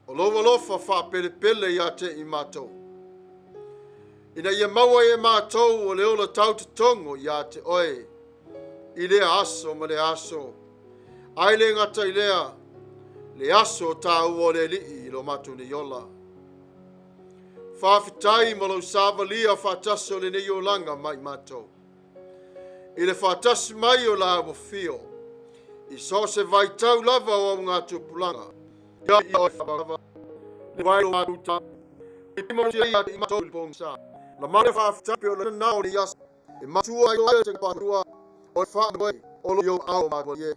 O lofa whapelepele ia te I mātou. Ina ia maua e mātou o leo la tau te tongo ia te oe. I lea aso ma le aso. Ai le ngata I lea. Le aso tā ua le li I lo mātou ni yola. Whawhitai ma lau sāwalia whataso le ne yolanga mai mātou. I le whatasi mai o la o fio. I so se vaitau lava o ngā tupulanga. Ia I oe whabarava. Le vai o Mafuta. I timo te ia I mātou I pongsa. La mare whawhitapi o le nao ni yas. I matua I oe te patua. O whaamoi. O lo yo au mātua ye.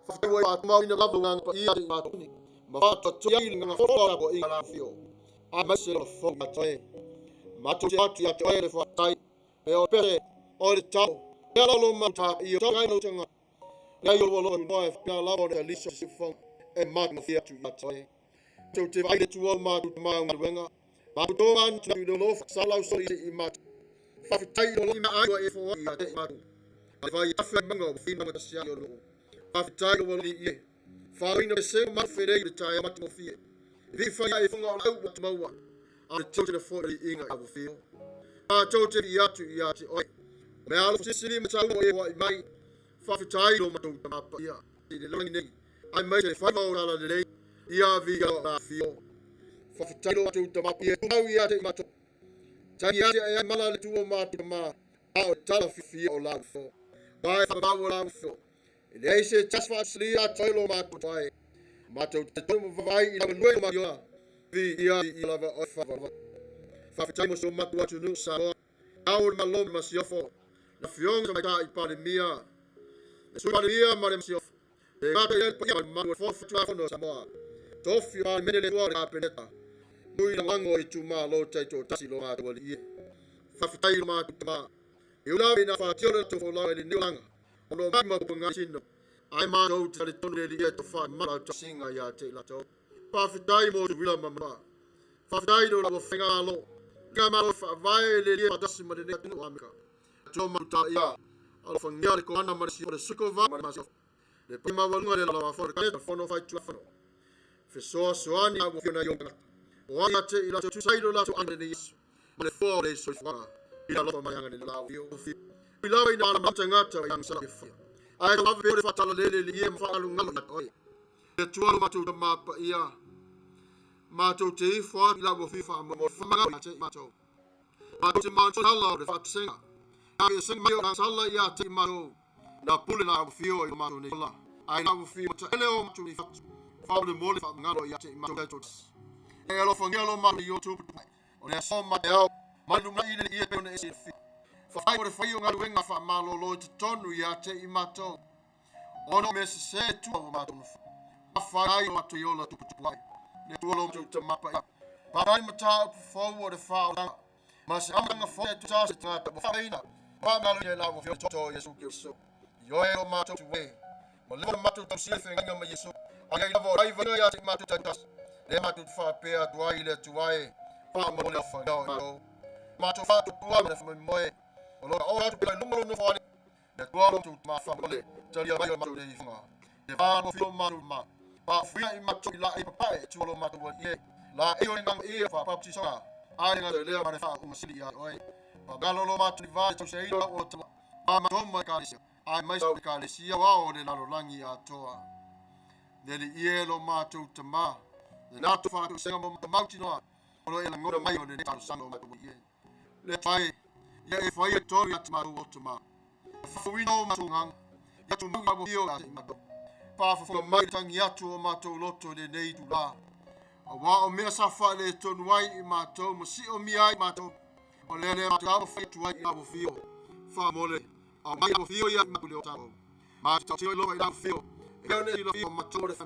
Whawhitai o mātua ina lava ngā pa ia I mātou. Ma whata tuai I ngā whora o I ngā fio. A mai se lo fo mātua. Mātua te atu ia te oe le whatai. E o pere. O le tau. Ia lo mata I o tangai no tanga. Ia I o lo noe. Ia lavo le alisa si fong. E mātua fia tu ia toe. Tau te vai le tua mātua maa ngā wenga. Mātua tō anu tu le lo salau sori I mātua. Whawhitai o lo ina aigua e fo I te mātua. Ai vai awhi manga o whina mata sia I o lo. Whawhitai o wali I e. Whawina me se matu wherei le tai amatu o fie. Vi whai e whunga o lau watu maua. A le tau te na fōi I inga I fio. A tau te I atu oi. Me alo tisiri me tau o e wa I mai. Whawhitai o matou ta mapa ia. I le langi nei. Ai mai te whaima o rala le lei. Ia Viiga o la fio. Whawhitai o matou ta mapa ia. Tau ia te matou. Tangi ate ai mala le tua matou ta maa. A o tala fifia o la fio. Vai whamau o la fio. I le eise taswa asli a toilo matou tai. Matou te tomo vavai I la lue ma yoa. Ia I lava o whawava. Whawhitai mo so matou atu nu sa loa. Au ma lom ma siofo. Na fionga mai ta I pare mia. Le sui pare mia ma le siofo. Te gata I pa ia ma ua fofu no Samoa. Tofi o Amene le tua le apeneta. Nui na wango I tu maa lo taito tasi lo maa tuali ie. Whawhitai lo maa tuta. I ulawe na whaatio le tofo lau e le niulanga. Ono mai ma kupunga sino. Ai maa tau te tonu le ie tofa mara ta singa ia te lato. Whawhitai mo tu wila mamma. Whawhitai lo lawa whenga alo. Nga maa lo whaavae le ie matasi ma le nea tunu amika. Tō maruta ia. Alo whangia le kohana ma le sio le suko va ma le masio. Le pima walunga le lawa whore kaneta whono whaitua whono. Fesoa soani a wafio na yonga. O anga te ila tu sairo la tu ande ni Yesu. Ma le fo le so fwa. Ila lofa mayanga ni la wio. Ila ina ala mata ngata wa yang sala fia. Ai ka pe le fatala le ye mfa lu ngalo na oi. Le tualu matu ma pa ia. Mato te fo ila wo fifa mo fa manga te mato. Mato te manto hala le fat singa. Ai sing mai na sala ia te mato. Na pule na fio I mato ni la. Ai na wo fio ta ele o matu ni fat. Fa le mo le fa ngalo ia te mato to. E alo fangelo ma yo tu. O le so ma eo. Ma nu mai le ie pe ona ese fi. Fa fai o le fai o ngalu wenga fa malo lo te tonu ia te I mato. Ono me se tu o mato. Fa fai o mato yo la tu Tapua'i. Le tu lo tu mapa ia. Pa ai mata fo o le fa o. Ma se amanga fo tu sa se trata. Fa ina. Pa malo le la wo fi to Yesu Kristo. Yo e o mato tu we. Ma le mato tu se fe nga ma Yesu. Ai la vo ai va ia te mato tas. Le matu fa pe atua ile tuai pa mo le fa no matu fa tu tua me fa moe o lo o tu pe numero no fa le tua lo tu ma fa mo le tali mai matu le fa le fa no fio matu ma pa fia I matu la I pa e tu lo matu ye la e o nang e fa pa ti so ai nga le ma fa o masili ya oi pa galo lo matu va tu se ilo o tu ma to ma ka sia ai mai so ka le sia wa o le la lo langi atoa le ie lo matu tama na to fa to senga mo mauti no o e la ngora mai o le tau sano ma to ye le fai ye e fai to ya tma o tma fa wi no ma tungang ya tu ma bo yo ma to pa fa mai tang ya tu o ma to loto le nei tu la o wa o me sa fa le to nuai I ma to mo si o mi ai ma to o le ma to o fa tu ai ya bo fio fa mo le o mai bo fio ya ma tu le o ta ma to ti lo ai fio e ne lo fio ma to le fa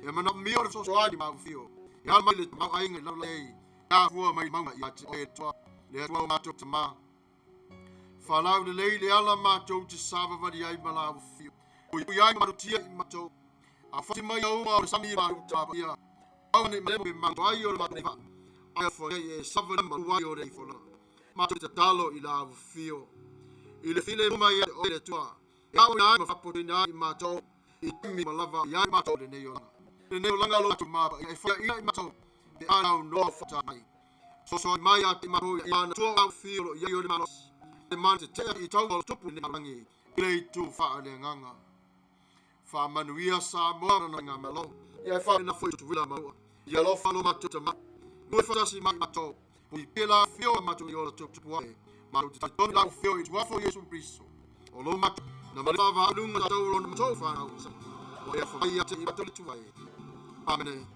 e mana mio le so ani ma fio ya mai le ma ai ngai la le ya fu mai ma ya e to le to ma to ma fa la le ala ma to te sava va di ai ma la fio o ya ma to tia ma to a fa mai o ma o sami ma ta ya au ne me ma ai o ma ne fa ai fo e sava ma wa yo re fo ma to te talo I la fio ile file ma ya o le to ya o ya ma fa po ni ma to I mi ma lava ya ma to le ne yo le ne langa lo tu mapa e fa ia mato e ana no fa mai so Maia te mato ia na to au filo ia yo manos e man te i tau lo tupu ne mangi ile tu fa le nganga fa Manuia Samuelu na ngamelo ia fa na foi tu vila mau ia lo fa no mato te mato no fa si mato ui pela fio mato yo lo Tapua'i mato te tau la fio i Tuavao Yesu Cristo o lo mato na malava lunga Tatou lo mato fa na usa o ia fa ia te i mato le tuai Amene.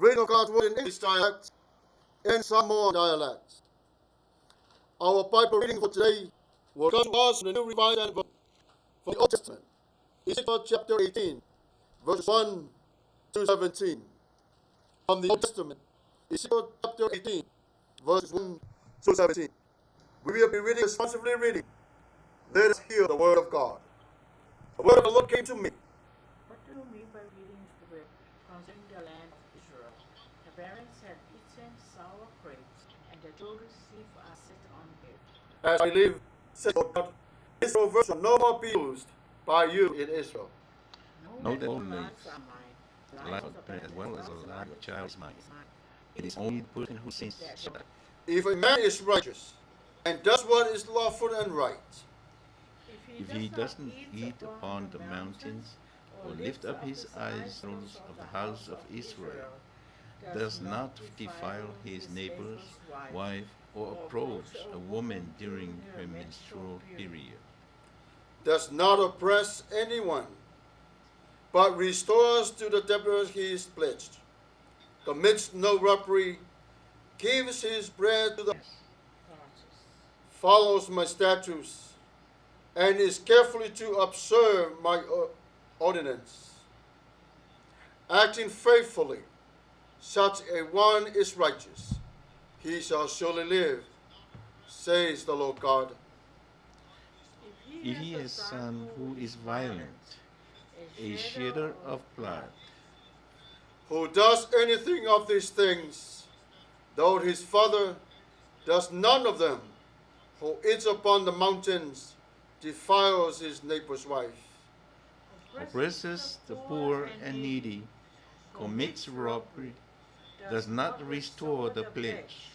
Reading of God's word in English dialects and Samoan dialects. Our Bible reading for today will come to us from the New Revised Standard from the Old Testament, Ezekiel chapter 18, verses 1 to 17. From the Old Testament, Ezekiel chapter 18, verses 1 to 17. We will be reading responsibly reading. Let us hear the word of God. The word of the Lord came to me. the land of Israel. The parents had eaten sour grapes, and the children's teeth are set on it. As I live, says Lord God, this proverb shall no more be used by you in Israel. Know that only lives are mine. the life of the parent as well as the life of the child is mine. It is only the person who sins shall die. If a man is righteous and does what is lawful and right, If he doesn't eat upon the mountains, or lift up his eyes of the house of Israel, does not defile his neighbor's wife, or approach a woman during her menstrual period, does not oppress anyone, but restores to the debtor he is pledged, commits no robbery, gives his bread to the follows my statutes, and is carefully to observe my ordinance, acting faithfully, such a one is righteous. He shall surely live, says the Lord God. if he has a son who is violent, a shedder of blood, Who does anything of these things, though his father does none of them, who eats upon the mountains, defiles his neighbor's wife, oppresses the poor and needy, commits robbery, does not restore the pledge,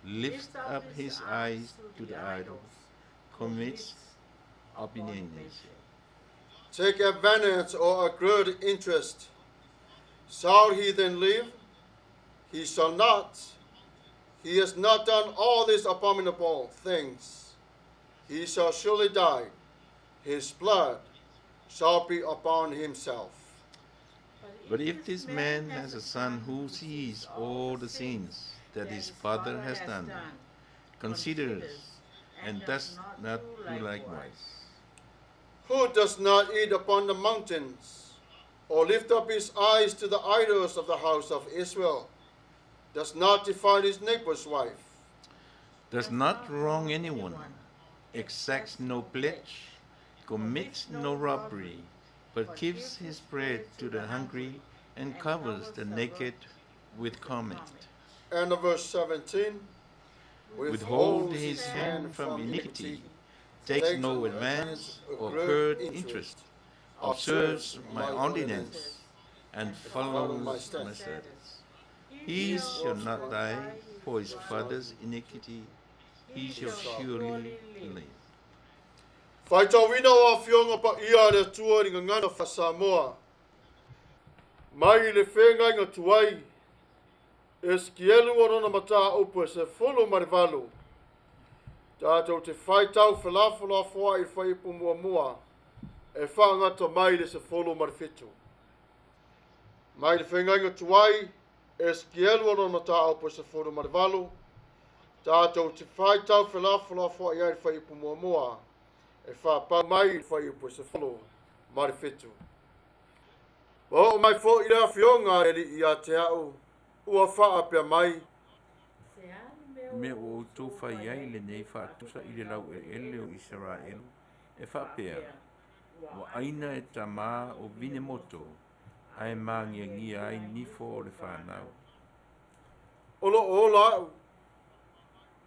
lifts up his eyes to the idols, commits abomination, take advantage or accrued interest. Shall he then live? He shall not. He has not done all these abominable things. He shall surely die. His blood shall be upon himself. But if this man has a son who sees all the sins that his father has done, considers, and does not do likewise, Who does not eat upon the mountains, or lift up his eyes to the idols of the house of Israel, does not defile his neighbor's wife, does not wrong anyone, exacts no pledge, commits no robbery, but gives his bread to the hungry and covers the naked with comment, and verse 17, withhold his hand from iniquity, takes no advance or curd interest, observes my ordinance, and follows my statutes. He shall not die for his father's iniquity, he shall surely live. FAITAU wina o fionga pa ia le tua ni ngana fa Samoa. Mai le whenga inga Tuai. Esekielu o rona mata upu se fulu marivalu. Tatou te FAITAU whalafula fua I whaipu mua mua. E whaangata mai le se fulu marifitu. Mai le whenga inga Tuai. Esekielu o rona mata upu se fulu marivalu. Tatou te FAITAU whalafula fua I whaipu mua mua. E whapau mai whai upo se whalo marifetu. O mai fo I rea whionga e li I a te au, ua wha apea mai. Me o tō whai ai le nei whaatusa I le lau ele o Israel, e whapea, wa aina e ta mā o vine moto, ai māngia ngia ai nifo o le whanau. Olo o lau,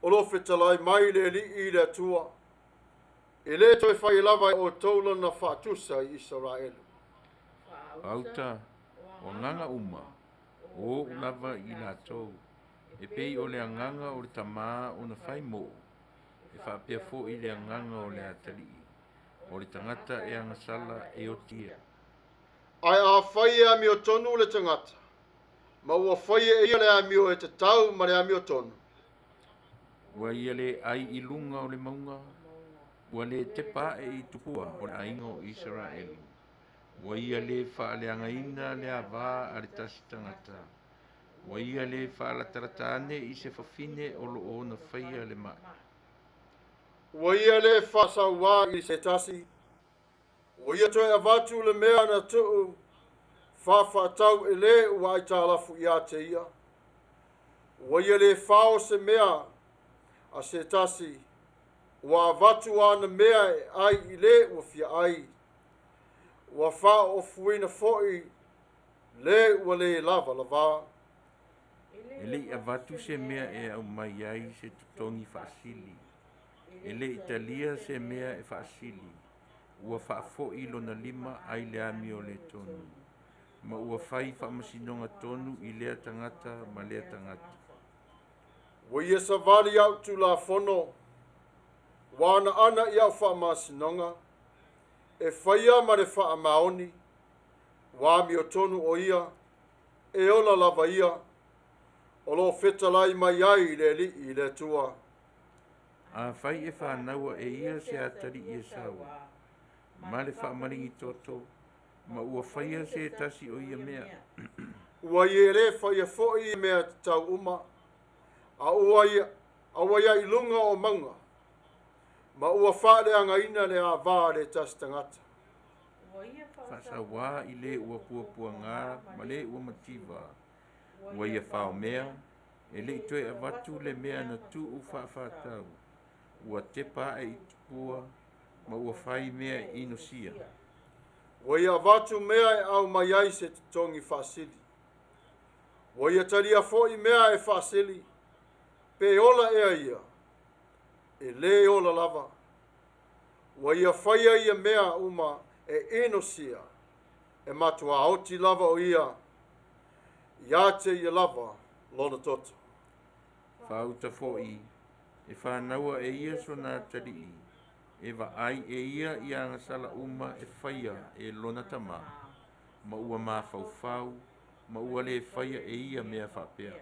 olo whetalai mai le li I le tua. E le toi whai lava o taulo na whaatusa I Israelu. Auta, o nganga uma, o lava I la tau, e pei o le anganga o le tamā o na whai mo, e whapea fo I le anganga o le atali, o le tangata e angasala e o tia. Ai a whai e ami o tonu le tangata. Ma ua whai e ia le ami o e te tau ma le ami o tonu. Wa ia le ai I lunga o le maunga, wa le te pae I tupua o le ainga o Israel. Wa ia le whaaleangaina le awā a le tasi tangata. Wa ia le whaalatarataane I se whawhine o lo o na whaia le mai. Ua ia le whasauā I se tasi. Ua ia toi avatu le mea na tuu. Whawhatau e le ua ai tālafu I a te ia. Ua ia le whao se mea a se tasi. Ua avatu ana mea e ai I le ua fia ai. Ua wha o fuina foi Le ua le lava lava. E le avatu se mea e au mai ai se tutongi whaasili. E le italia se mea e whaasili. Ua whaafoi lona lima ai le ami o le tonu. Ma ua whai whaamasinonga tonu i lea tangata ma lea tangata. Ua ia savali autu la fono. Wana ana i au whaamasinonga. E whaia ma le whaamaoni. Wami o tonu o ia. E ola lava ia. O lo whetalai mai ai le li i le tua. A whai e whanaua e ia se atari i e sau. Ma le whaamaringi toto. Ma ua whaia se tasi o ia mea. Ua ia le whaia fōi mea tau uma. A ua ia i lunga o manga. Ma ua whaare anga ina le a vā le tas tangata. Whasa wā i le ua puapua ngā, ma le ua mativa. Ua ia whao mea, e le itoe avatu le mea na tu u whaafātau. Ua te pā e itupua, ma ua whai mea ino sia. Ua ia avatu mea e au mai ai se tongi whaasili. Ua ia taria fōi mea e whaasili. Pe ola ea ia. E le ola lava. Ua ia whaia ia mea uma e ino sia. E matua oti lava o ia. Ia te ia lava lona toto. Whauta fōi, e whanaua e ia sona tarii. E wa ai e ia i anga sala uma e whaia e lona tama. Ma ua maa whau, ma ua le whaia e ia mea whapea.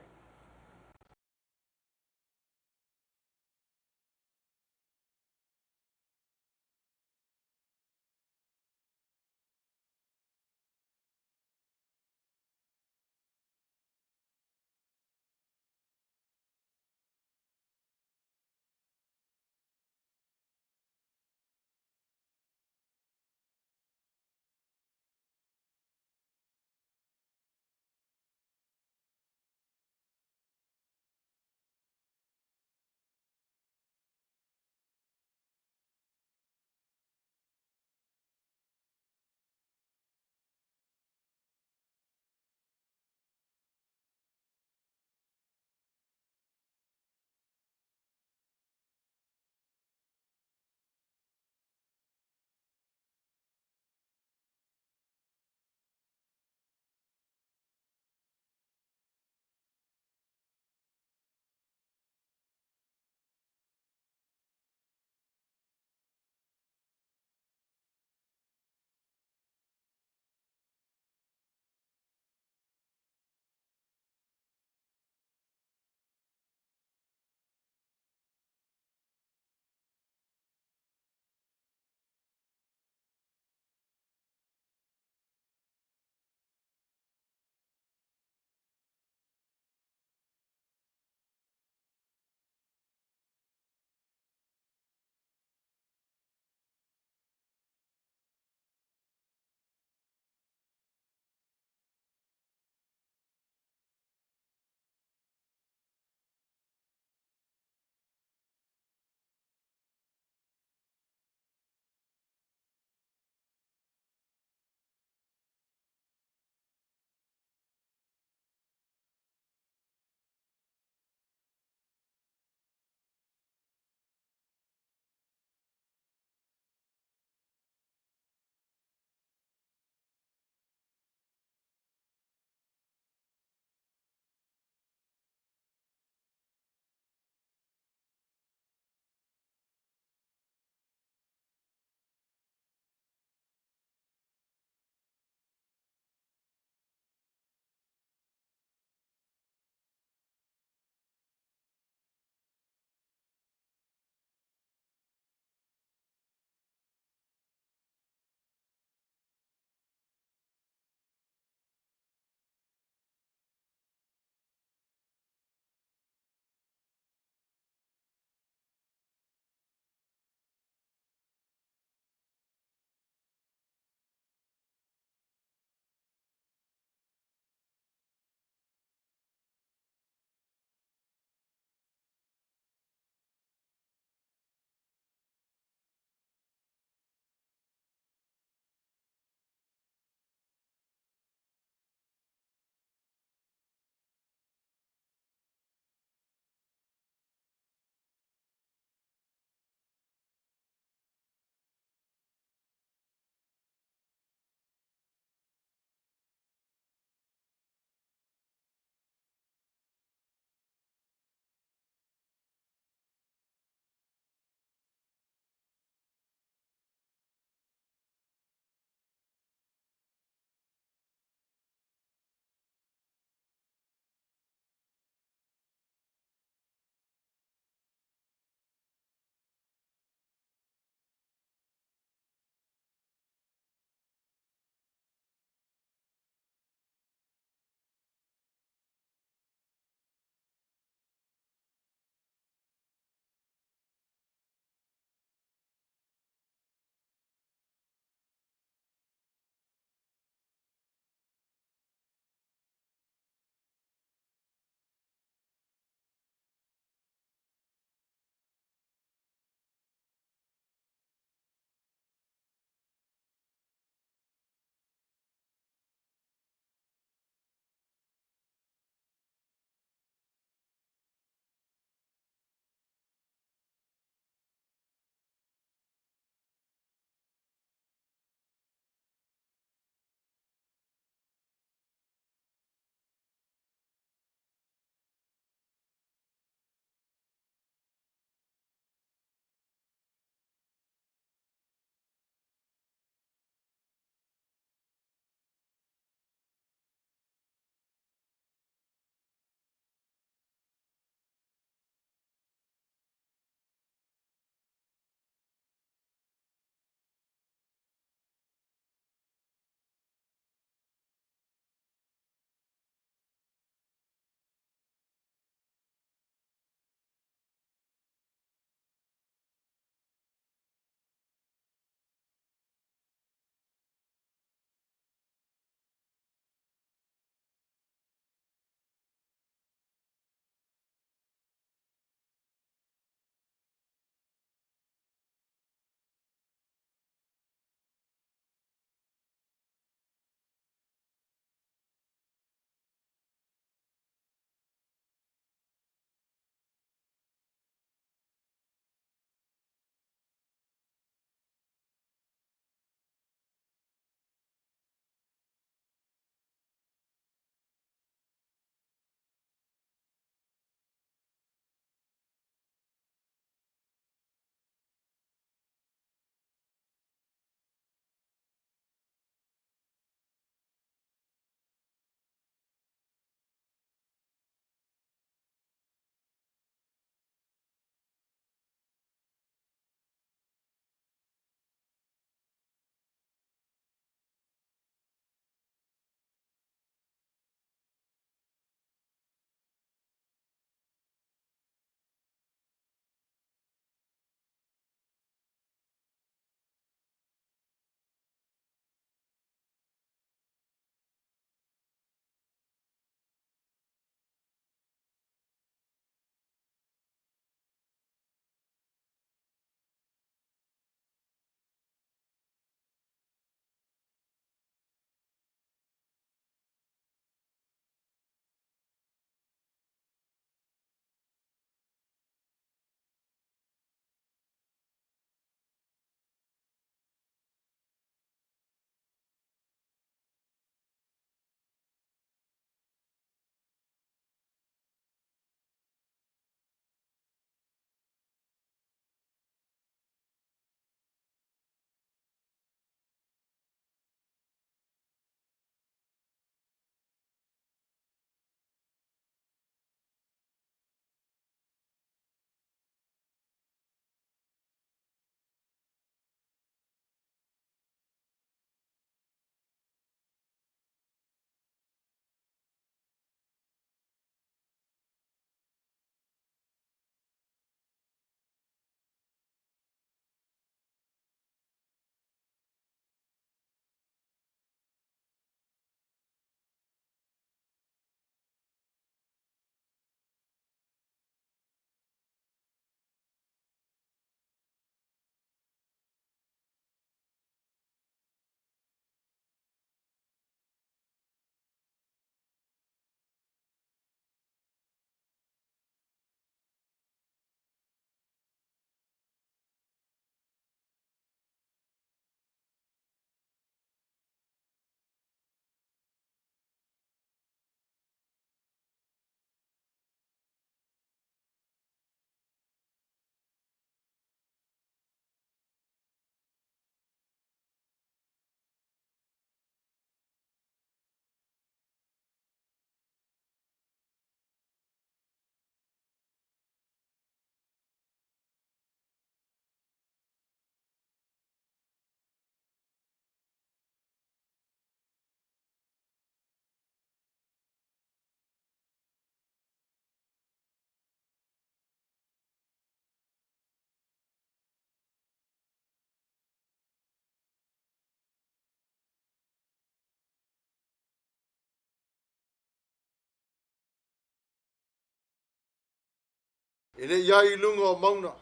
Ele iai lunga o mauna.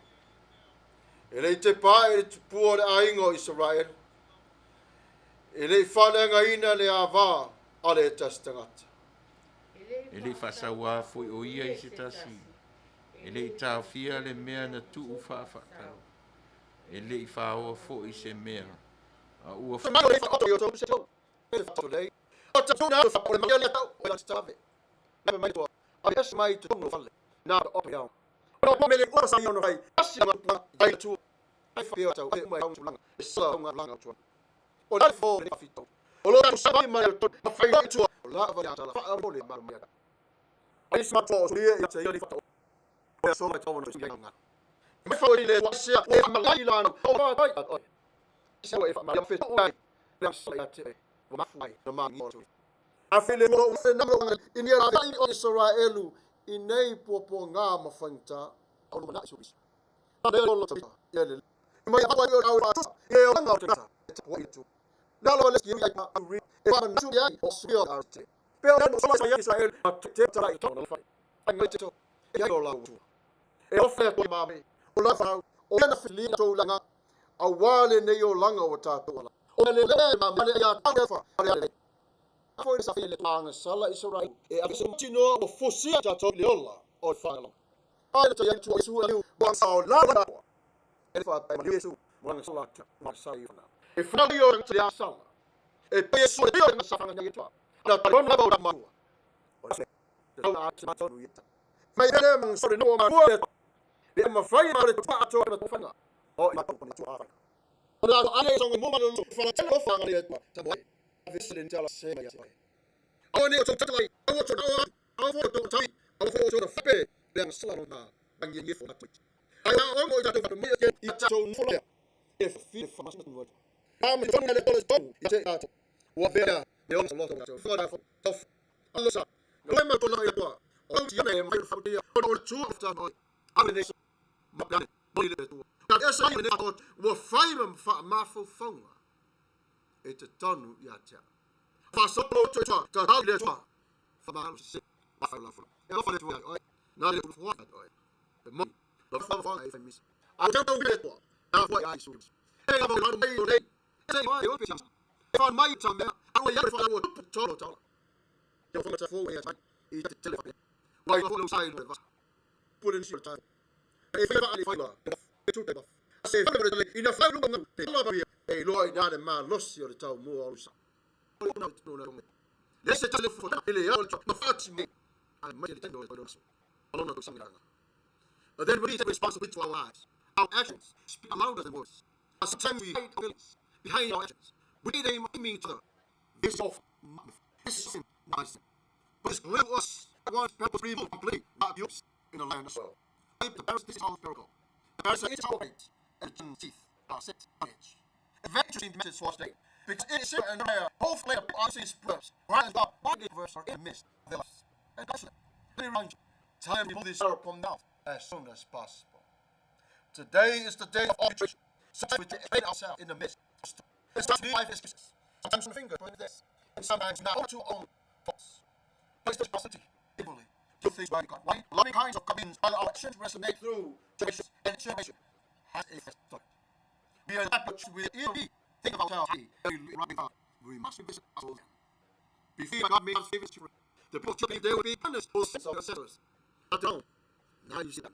Ele te pā e te pua le aingo Israel. Ele I whalenga ina le awā a le tas tangata. Ele whasaua foi o ia I se tasi. Ele I tāwhia le mea na tuu whaafakau. Ele I whaoa foi se mea. A ua Mai o le whaoto I o tau se tau. Ele whaoto lei. O tau nā whaoto le mai le tau. O la te tāwe. Mai mai toa. A le esi mai te tungo whale. Nā te ope au. O no mele ua sa i ono hai. Asi ma ai tu. Ai whapea tau. E umai haungu langa. E sa unga langa tua. O lai fō le whawhito. O lo tau sabai mai o tonu. Ma whai i tua. O la avai atala. Wha o le maru mea. Ai sima toa o sulia I te iari whato. O ia soma I tau ono sulia ngā. Mai whau I le wasia. E amalai lana. O mai ai. Oi. Sia o e whamari. Am whetau ai. Le amsala I te. O mafu ai. Na mangi o tui. A while mo o whenama o ini a rai o Israelu I nei popo ngā mawhainta o no manai subis. Na leo lo tawita. Ia le. Mai a hawa I o au atusa. Ia o langa o te kata. E Tapua'i tu. Nā loa leski I a uri. E whaman tu ai o suia o te. Peo nano sola sa Israel. A te tarai tona o whai. Ai ngai te to. E ai o lau tu. E ofea toi mame. O la whau. O ena whili tau langa. A wale nei o langa o tātou ala. O le le mame le ia tau efa. Ale ale. Foi essa filha tanga sala Israel e a se tino o fosia Tatou le ola o Fagalilo. Ai te ia tu isu eu bon sa la la. Ele fa mai Yesu bon sala ma sai fana. E fana yo te ia sala. E pe su te ia sa fana ngai tu. Na ta non ba ma. O se. Te na te ma tonu ita. Mai ele man so no ma ko. Le ma fai ma le pa to na fana. O ma to ni tu a. Ona ale so mo ma no fana te ko fana le tu. Ta boy. Visitting tell us say I want to tell you I want to know I want to tell you I want to fape le sala na bangi ye for that I want to tell you me again it's so full if feel for much word I'm going to let us go you say that what there they also lot of for that of also remember to know it all you name my for the all two of that Amene mapane boli le tu na esa ni na wo faim fa mafu fonga e te tonu I atea. Whasolo te toa, te hau le toa. Whamaharu se se, whawhau la whana. E whawhale tu oi, nā le uru whana oi. E moni, na whawhana e whaimisi. A te tau le toa, nā whai ai suimis. E ngā whau mei o nei, e te mai o pisa. E whan mai ta mea, awa iare whana o tupu tolo tala. E whanga te fōu e atai, I te tele whapea. Wai o holo sai no e wasa. Pule nisi o tai. E whaiwa ali whaila, e tūte waf. A se whaiwa tele, I na whailunga ngau, te lawaria. E loa I nāne mā losi o le tau mua o usa. Lese tale fota ele ya olcho na fati me. Ai mai le tendo o donso. Alona do sanganga. But then we take responsibility to our lives. Our actions speak louder than words. And sometimes we hide our feelings behind our actions. We need aim each other. This is this is nice. But it's little us one purpose people complete not abuse in the land as well. The parents this is our miracle. The parents is our fate and the teeth are set on edge. Eventually the message was taken. Because it is simple and both later on these verbs, right as God, what the verse are in the midst of the lives. And that's it. Let me remind you, time to pull this syrup from now as soon as possible. Today is the day of arbitration. Sometimes we take ourselves in the midst of storm. Sometimes we life excuses. Sometimes we finger pointing this. And sometimes not to own faults. Place this positivity, equally, do things by God. Right? Loving kinds of comings while our actions resonate through generations and generation has a effect. We are not much with EOB. Think about how we must visit us all again. Before God made us favorite children, the people children they would be punished for sins of their ancestors. But don't. Now you see that.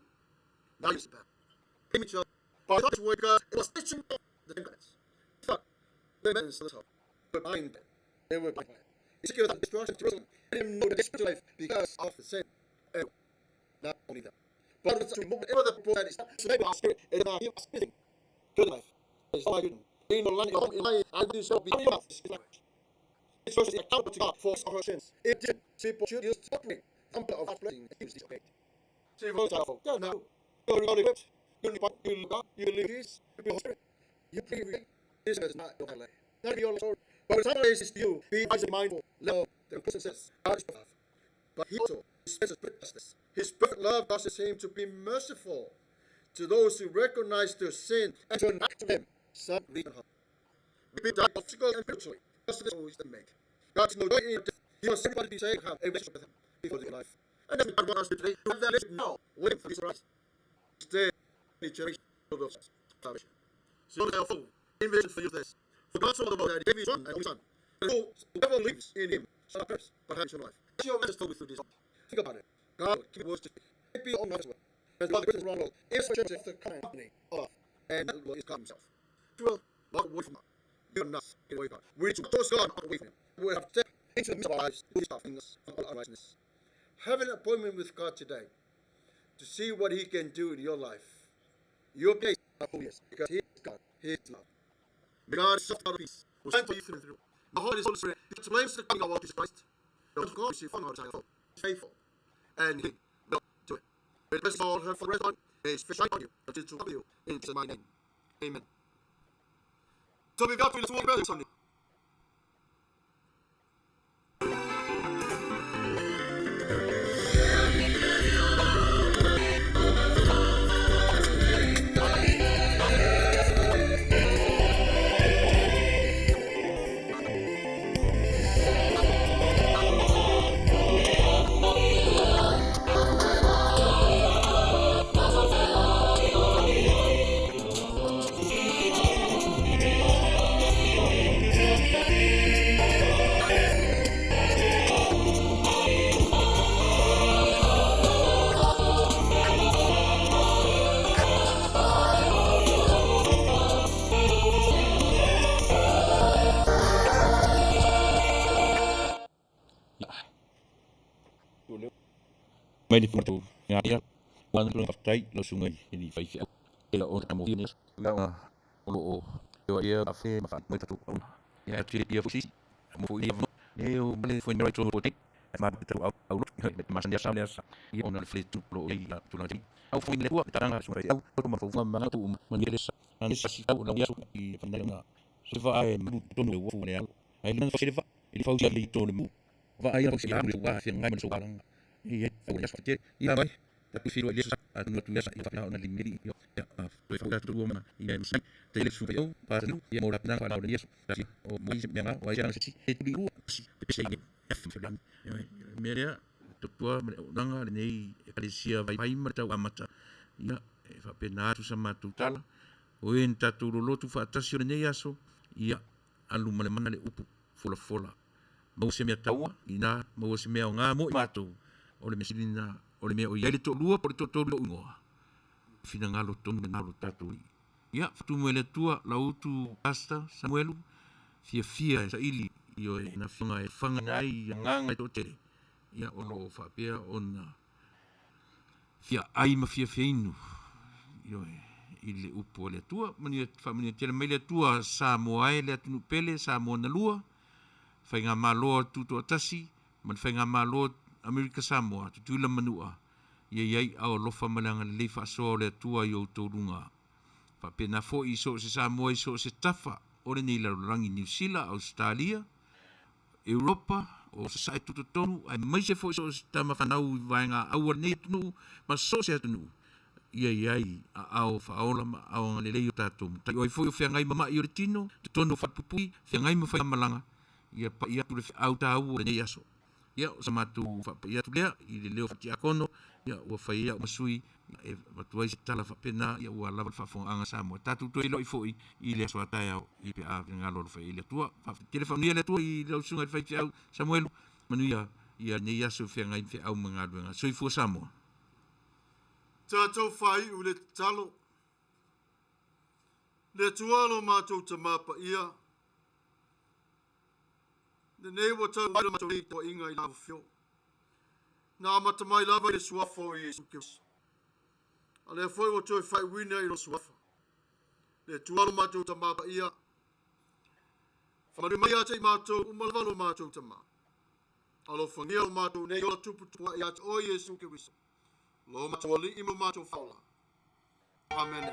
Now you see that. Immature. But God's word God it was teaching the Democrats. Fuck. They meant to the but blind them. They were blind. Ezekielu that destruction to Jerusalem. They didn't know the spiritual life because of the sin. Anyway, not only that. But it's to remove ever the people that is not so maybe our spirit is not here spitting. Good life. It's all I do. In the land of Maia, I do so be enough. It's first accountable to God for our sins. It did. People should use the suffering. Number of our blessings and use disobeyed. So you vote out. Go now. You're not equipped. You look God. You live peace. You be spirit. You pray. This is not your life. Not your story. But when someone is to you, be wise and mindful. Love. The person says, God is perfect. But he also dispenses justice. His perfect love causes him to be merciful to those who recognize their sin and turn back to him. Some reason how. We die of physical and spiritually. Just this always the make. God's no joy in death. He wants everybody to say have a relationship with him before their life. And then God wants us to today to have that relationship now, waiting for his rise. stay in generation of salvation. So therefore, invitation for you this. For God so loved the world that he gave his son and only son. And whoever lives in him shall not perish, but have eternal life. That's your message told with through this. Think about it. God will keep words to it be on as well. As God the greatest wrong world is for church the company of and the Lord is God himself. You will walk away from God. You are not get away from God. We need to trust God away from him. We will have to step into the midst of our lives, do stuff in us from all unrighteousness. Have an appointment with God today to see what he can do in your life. Your place of holiness, because he is God, he is love. May God soft out of peace will stand for you through and through. The Holy Spirit explains the coming of our Lord Jesus Christ. The Lord God is faithful, and he will do it. May the blessing of all her for the rest on is fish on you until to cover you in my name. Amen. So we've got to let's walk about Sunday. Mai di foto ngaya wan lu partai lo sungai ini FAITAU ela on tamo ini la o yo ia afe ma mai tatu ya ti dia fusi mo fu ia ne o male foi no retro pote ma tatu au ma sandia sa ia on fle tu lo ia tu na ti au foi le tua tanga sungai au to ma fu ma tu ma ni les ani si au na ia su i pandanga se va ai mu to no wo ne ai nan se va il fa usi le to no va ai si ha wa fi ngai man so balang iya faulia fatia ia vai tapi filo ele atu no tuia sa ia na limiri yo ya to fa tu ma ia musi te le su yo pa no ia mo rapna pa na ia si o mo ia me wa ia si e tu ru si pe se f filan meria to tua nanga nei ekalisia vai vai mata amata ia e fa pena tu sama tu tala o en tatu Lotu fa tasio nei aso ia alu male mana le upu fola mo se me taua ina mo se me nga mo matu ole mesilina ole me o yele to lua por to ngoa fina ngalo tonu ngalo Tatou ya fatu mele tua AUTU pasta Samuelu fia sa ili yo na fanga e fanga nai nganga to te ya ono fa pia ona fia ai ma fia feinu yo ile upo le tua mani fa mani tele mele tua Samuelu le tunu pele Samuelu na lua fainga malo tu to tasi man fainga malo Amerika Samoa tu la manua ye au lofa malanga le fa so le tua yo to lunga fa pena fo iso se Samoa iso se tafa ore ni la rangi New Zealand Australia Europa o sa tu tonu ai mai se fo iso tama fa nau vainga au ne tu ma so se tu ye au fa ola au le yo Tatou ta yo fo yo fa ngai mama yo tino tonu fa pupi fa ngai mo fa malanga ia pa ia tu le AUTU ne yaso ya sama tu fa ya tu le i le leo fa kono ya o fa ia masui e matua i tala fa pena ya o lava fa fon anga Samoa Tatou to i lo i foi i le so taia i pe a ngalo fa i le tua fa telefonia le tua i le sunga fa FAITAU Samuelu Manuia ia ne yaso fa ngai fa au mangalo nga so i fo Samoa Tatou fai u le talo le tualo matou tamapa ia the neighbor told me to leave to inga I love you. Na mata mai lava le suafo I Yesu Kristo. Ale foi o toi fai wina I lo suafa. Le tualo matou tamapa ia. Famari mai ate matou umalvalo matou tama. Alo fangia o matou nei ola tupu Tapua'i ate o Yesu Kristo. Lo matou ali imo matou faula. Amene.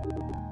you.